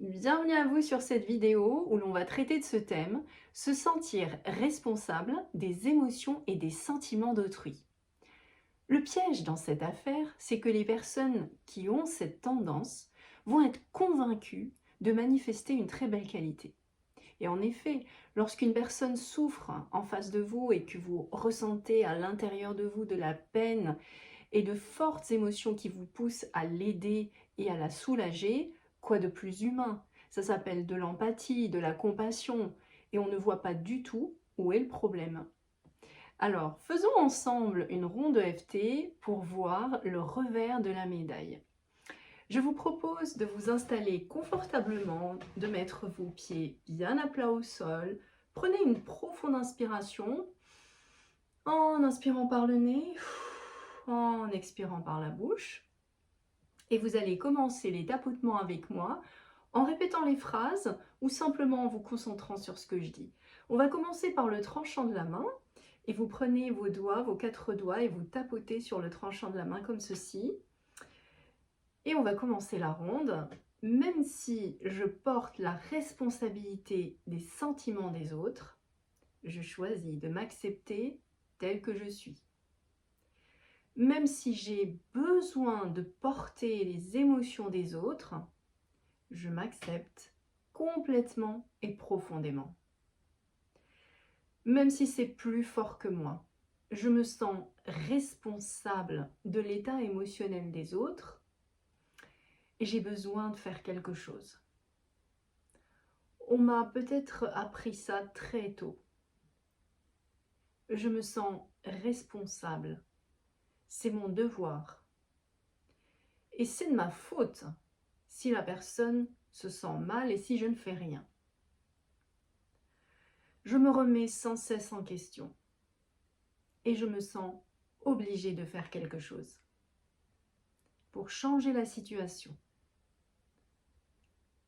Bienvenue à vous sur cette vidéo où l'on va traiter de ce thème, se sentir responsable des émotions et des sentiments d'autrui. Le piège dans cette affaire, c'est que les personnes qui ont cette tendance vont être convaincues de manifester une très belle qualité. Et en effet, lorsqu'une personne souffre en face de vous et que vous ressentez à l'intérieur de vous de la peine et de fortes émotions qui vous poussent à l'aider et à la soulager, quoi de plus humain? Ça s'appelle de l'empathie, de la compassion, et on ne voit pas du tout où est le problème. Alors, faisons ensemble une ronde EFT pour voir le revers de la médaille. Je vous propose de vous installer confortablement, de mettre vos pieds bien à plat au sol. Prenez une profonde inspiration en inspirant par le nez, en expirant par la bouche. Et vous allez commencer les tapotements avec moi en répétant les phrases ou simplement en vous concentrant sur ce que je dis. On va commencer par le tranchant de la main et vous prenez vos doigts, vos 4 doigts et vous tapotez sur le tranchant de la main comme ceci. Et on va commencer la ronde. Même si je porte la responsabilité des sentiments des autres, je choisis de m'accepter tel que je suis. Même si j'ai besoin de porter les émotions des autres, je m'accepte complètement et profondément. Même si c'est plus fort que moi, je me sens responsable de l'état émotionnel des autres et j'ai besoin de faire quelque chose. On m'a peut-être appris ça très tôt. Je me sens responsable. C'est mon devoir. Et c'est de ma faute si la personne se sent mal et si je ne fais rien. Je me remets sans cesse en question et je me sens obligée de faire quelque chose pour changer la situation.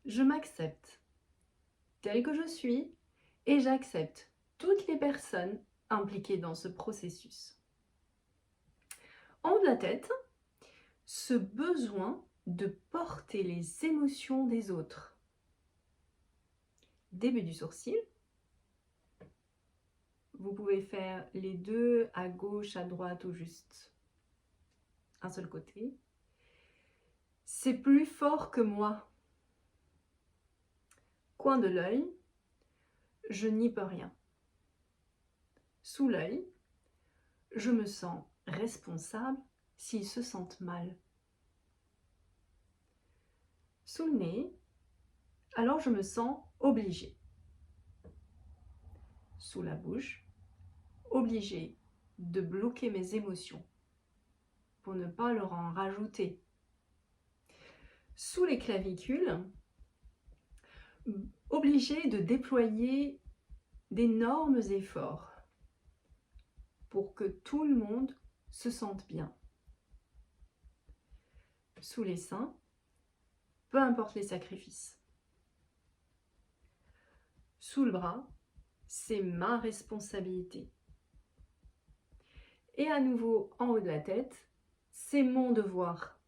Je m'accepte tel que je suis et j'accepte toutes les personnes impliquées dans ce processus. En haut de la tête, ce besoin de porter les émotions des autres. Début du sourcil. Vous pouvez faire les deux à gauche, à droite ou juste un seul côté. C'est plus fort que moi. Coin de l'œil, je n'y peux rien. Sous l'œil, je me sens responsable s'ils se sentent mal. Sous le nez, alors je me sens obligée. Sous la bouche, obligée de bloquer mes émotions pour ne pas leur en rajouter. Sous les clavicules, obligée de déployer d'énormes efforts pour que tout le monde se sente bien. Sous les seins, peu importe les sacrifices. Sous le bras, c'est ma responsabilité. Et à nouveau, en haut de la tête, c'est mon devoir.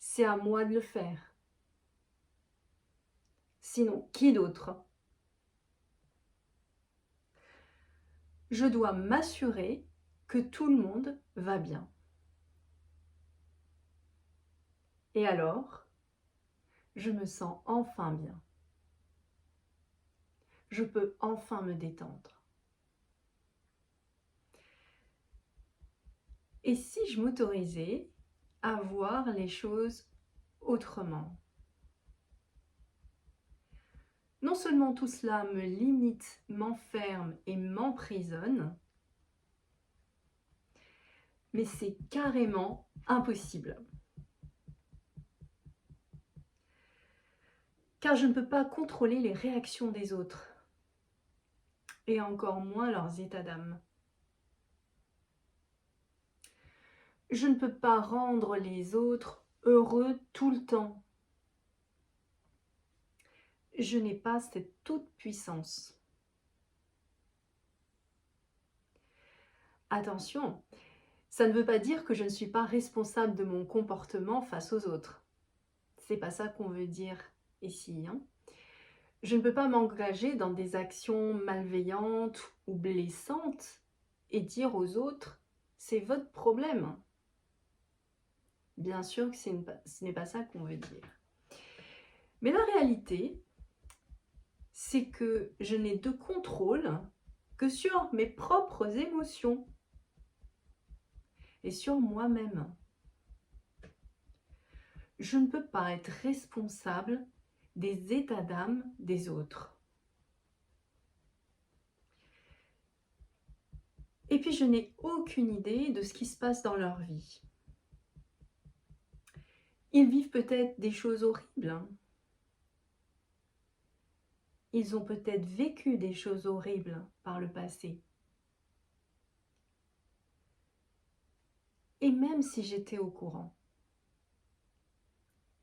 C'est à moi de le faire. Sinon, qui d'autre? Je dois m'assurer que tout le monde va bien. Et alors, je me sens enfin bien. Je peux enfin me détendre. Et si je m'autorisais à voir les choses autrement? Non seulement tout cela me limite, m'enferme et m'emprisonne, mais c'est carrément impossible. Car je ne peux pas contrôler les réactions des autres, et encore moins leurs états d'âme. Je ne peux pas rendre les autres heureux tout le temps. Je n'ai pas cette toute-puissance. Attention, ça ne veut pas dire que je ne suis pas responsable de mon comportement face aux autres. c'est pas ça qu'on veut dire ici, hein. Je ne peux pas m'engager dans des actions malveillantes ou blessantes et dire aux autres: «C'est votre problème». Bien sûr que ce n'est pas ça qu'on veut dire. Mais la réalité, c'est que je n'ai de contrôle que sur mes propres émotions et sur moi-même. Je ne peux pas être responsable des états d'âme des autres. Et puis je n'ai aucune idée de ce qui se passe dans leur vie. Ils vivent peut-être des choses horribles, hein. Ils ont peut-être vécu des choses horribles par le passé. Et même si j'étais au courant,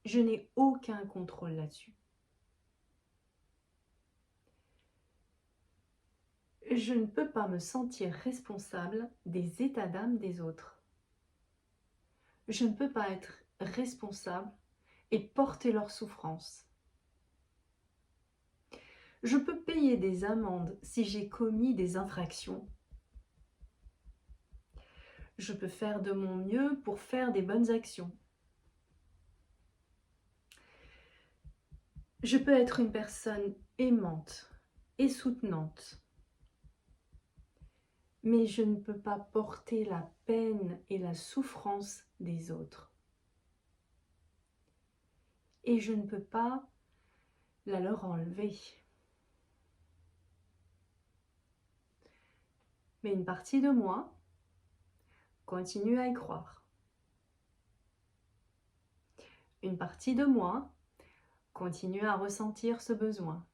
je n'ai aucun contrôle là-dessus. Je ne peux pas me sentir responsable des états d'âme des autres. Je ne peux pas être responsable et porter leur souffrance. Je peux payer des amendes si j'ai commis des infractions. Je peux faire de mon mieux pour faire des bonnes actions. Je peux être une personne aimante et soutenante. Mais je ne peux pas porter la peine et la souffrance des autres. Et je ne peux pas la leur enlever. Mais une partie de moi continue à y croire. Une partie de moi continue à ressentir ce besoin.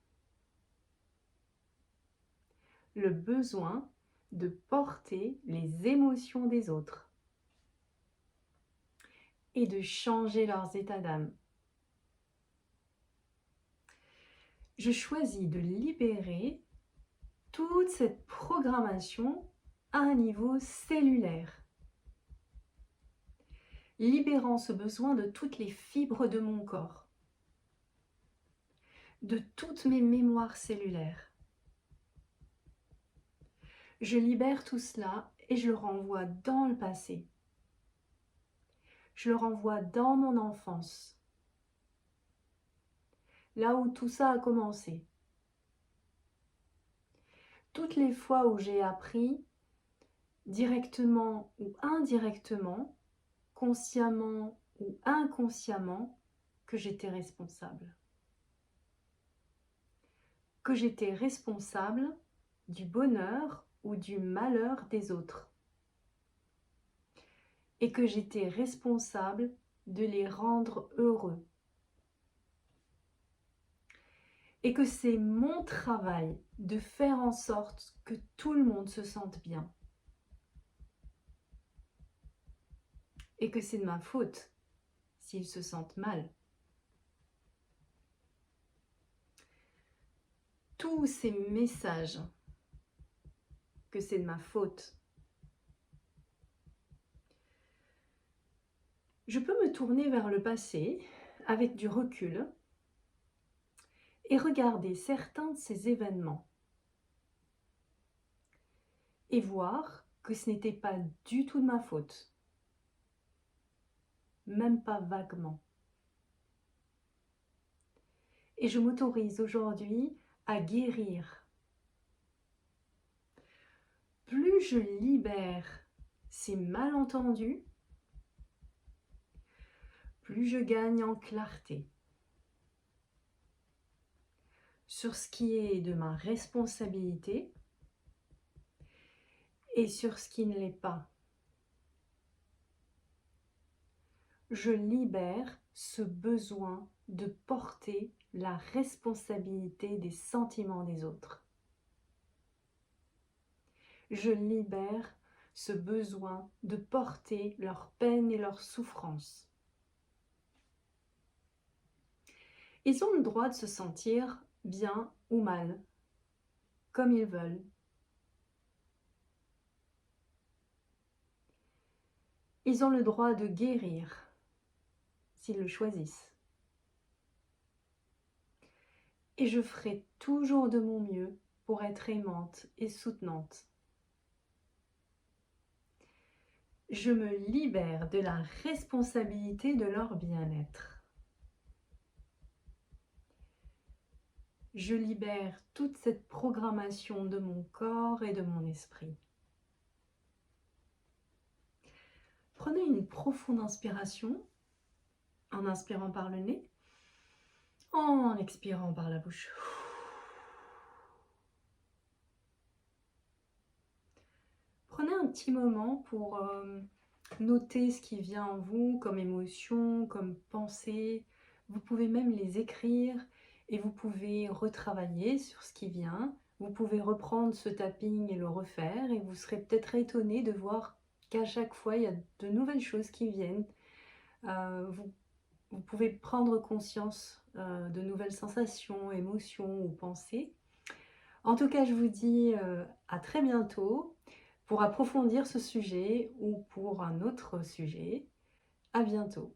Le besoin de porter les émotions des autres et de changer leurs états d'âme. Je choisis de libérer toute cette programmation à un niveau cellulaire, libérant ce besoin de toutes les fibres de mon corps, de toutes mes mémoires cellulaires. Je libère tout cela et je le renvoie dans le passé. Je le renvoie dans mon enfance, là où tout ça a commencé. Toutes les fois où j'ai appris, directement ou indirectement, consciemment ou inconsciemment, que j'étais responsable. Que j'étais responsable du bonheur ou du malheur des autres. Et que j'étais responsable de les rendre heureux. Et que c'est mon travail de faire en sorte que tout le monde se sente bien. Et que c'est de ma faute s'ils se sentent mal. Tous ces messages que c'est de ma faute, je peux me tourner vers le passé avec du recul et regarder certains de ces événements et voir que ce n'était pas du tout de ma faute, même pas vaguement. Et je m'autorise aujourd'hui à guérir. Plus je libère ces malentendus, plus je gagne en clarté sur ce qui est de ma responsabilité et sur ce qui ne l'est pas. Je libère ce besoin de porter la responsabilité des sentiments des autres. Je libère ce besoin de porter leur peine et leur souffrance. Ils ont le droit de se sentir bien ou mal, comme ils veulent. Ils ont le droit de guérir, s'ils le choisissent. et je ferai toujours de mon mieux pour être aimante et soutenante. Je me libère de la responsabilité de leur bien-être. Je libère toute cette programmation de mon corps et de mon esprit. Prenez une profonde inspiration en inspirant par le nez, en expirant par la bouche. Prenez un petit moment pour noter ce qui vient en vous comme émotion, comme pensée. Vous pouvez même les écrire et vous pouvez retravailler sur ce qui vient. Vous pouvez reprendre ce tapping et le refaire et vous serez peut-être étonné de voir qu'à chaque fois, il y a de nouvelles choses qui viennent. Vous pouvez prendre conscience de nouvelles sensations, émotions ou pensées. En tout cas, je vous dis à très bientôt pour approfondir ce sujet ou pour un autre sujet. À bientôt.